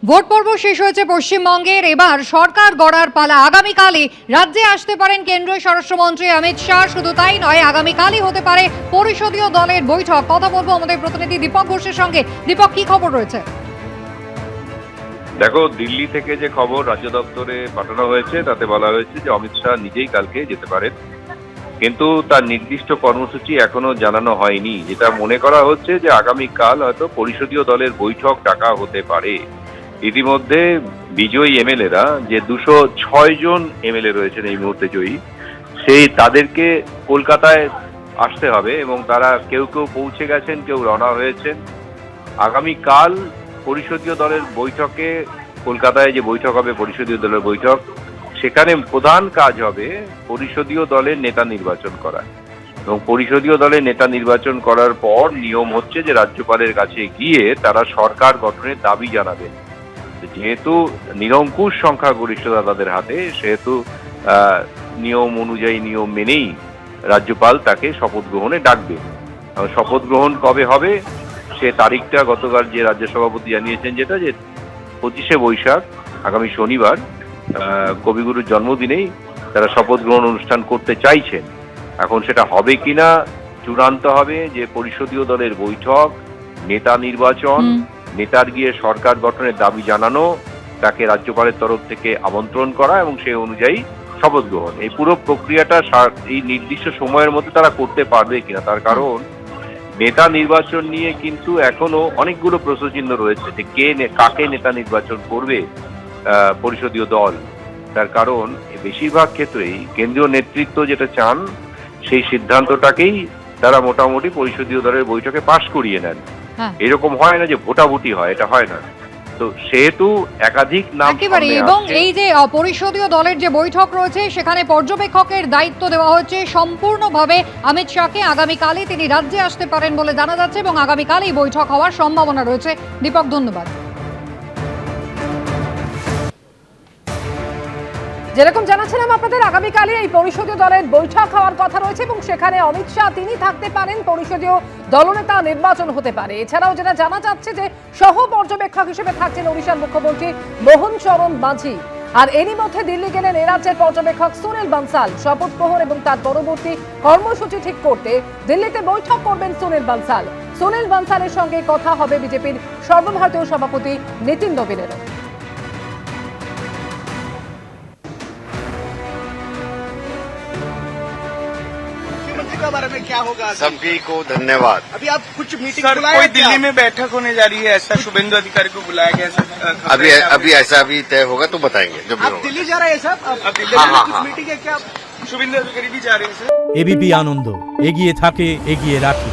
Vote পর্ব শেষ হয়েছে পশ্চিমবঙ্গের। এবার সরকার গড়ার পালা। আগামীকালই রাজ্যে আসতে পারেন কেন্দ্রীয় স্বরাষ্ট্রমন্ত্রী অমিত শাহ। শুধু তাই নয়, আগামীকালই হতে পারে পরিষদীয় দলের বৈঠক। কথা বলবো আমাদের প্রতিনিধি দীপক ঘোষের সঙ্গে। দীপক, কি খবর রয়েছে? দেখো, দিল্লি থেকে যে খবর রাজ্য দপ্তরে পাঠানো হয়েছে তাতে বলা হয়েছে যে অমিত শাহ নিজেই কালকে যেতে পারেন, কিন্তু তার নির্দিষ্ট কর্মসূচি এখনো জানানো হয়নি। যেটা মনে করা হচ্ছে যে আগামীকাল হয়তো পরিষদীয় দলের বৈঠক ডাকা হতে পারে। ইতিমধ্যে বিজয়ী এমএলএরা, যে 206 জন এমএলএ রয়েছেন এই মুহূর্তে জয়ী, তাদেরকে কলকাতায় আসতে হবে এবং তারা কেউ কেউ পৌঁছে গেছেন, কেউ রওনা হয়েছেন। আগামীকাল পরিষদীয় দলের বৈঠকে, কলকাতায় যে বৈঠক হবে পরিষদীয় দলের বৈঠক, সেখানে প্রধান কাজ হবে পরিষদীয় দলের নেতা নির্বাচন করা। এবং পরিষদীয় দলের নেতা নির্বাচন করার পর নিয়ম হচ্ছে যে রাজ্যপালের কাছে গিয়ে তারা সরকার গঠনের দাবি জানাবেন। যেহেতু নিরঙ্কুশ সংখ্যাগরিষ্ঠতা তাদের হাতে, সেহেতু নিয়ম অনুযায়ী, নিয়ম মেনেই রাজ্যপাল তাকে শপথ গ্রহণে ডাকবেন। শপথ গ্রহণ কবে হবে সে তারিখটা গতকাল যে রাজ্য সভাপতি জানিয়েছেন, যেটা যে 25শে বৈশাখ, আগামী শনিবার, কবিগুরুর জন্মদিনেই তারা শপথ গ্রহণ অনুষ্ঠান করতে চাইছেন। এখন সেটা হবে কিনা চূড়ান্ত হবে যে পরিষদীয় দলের বৈঠক, নেতা নির্বাচন, নেতার গিয়ে সরকার গঠনের দাবি জানানো, তাকে রাজ্যপালের তরফ থেকে আমন্ত্রণ করা এবং সেই অনুযায়ী শপথ গ্রহণ। এই পুরো প্রক্রিয়াটা এই নির্দিষ্ট সময়ের মধ্যে তারা করতে পারবে কিনা, তার কারণ নেতা নির্বাচন নিয়ে কিন্তু এখনো অনেকগুলো প্রশ্নচিহ্ন রয়েছে যে কাকে নেতা নির্বাচন করবে পরিষদীয় দল। তার কারণ বেশিরভাগ ক্ষেত্রেই কেন্দ্রীয় নেতৃত্ব যেটা চান সেই সিদ্ধান্তটাকেই তারা মোটামুটি পরিষদীয় দলের বৈঠকে পাশ করিয়ে নেন। এরকম হয় না যে ভোটাভুটি হয়, এটা হয় না। তো সেহেতু একাধিক নাম একেবারে। এবং এই যে পরিষদীয় দলের যে বৈঠক রয়েছে সেখানে পর্যবেক্ষকের দায়িত্ব দেওয়া হচ্ছে সম্পূর্ণভাবে অমিত শাহকে। আগামীকালই তিনি রাজ্যে আসতে পারেন বলে জানা যাচ্ছে এবং আগামীকালই বৈঠক হওয়ার সম্ভাবনা রয়েছে। দীপক, ধন্যবাদ। যেরকম জানাচ্ছিলাম আপনাদের, আগামীকালই এই পরিষদীয় দলের বৈঠক হওয়ার কথা রয়েছে এবং সেখানে অমিত শাহ তিনি থাকতে পারেন, পরিষদীয় দলনেতা নির্বাচন হতে পারে। এছাড়াও যেটা জানা যাচ্ছে যে সহ পর্যবেক্ষক হিসেবে থাকছেন ওড়িশার মুখ্যমন্ত্রী মোহন চরণ মাঝি। আর এরই মধ্যে দিল্লি গেলেন এ রাজ্যের পর্যবেক্ষক সুনীল বানসাল। শপথ গ্রহণ এবং তার পরবর্তী কর্মসূচি ঠিক করতে দিল্লিতে বৈঠক করবেন সুনীল বানসাল। সুনীল বানসালের সঙ্গে কথা হবে বিজেপির সর্বভারতীয় সভাপতি নিতিন নবীনেরও। के बारे में क्या होगा? सभी को धन्यवाद। अभी आप कुछ मीटिंग सर, बुलाए कोई क्या? दिल्ली में बैठक होने जा रही है, ऐसा शुभेंदु अधिकारी को बुलाया गया है? अभी ऐसा अभी तय होगा तो बताएंगे जब भी आप होगा। दिल्ली जा रहे हैं साहब? अब दिल्ली दिल्ली में हाँ, कुछ हाँ। मीटिंग है क्या? शुभेंदु अधिकारी भी जा रहे हैं सर। এবিপি আনন্দ, এগিয়ে থাকে, এগিয়ে রাখে।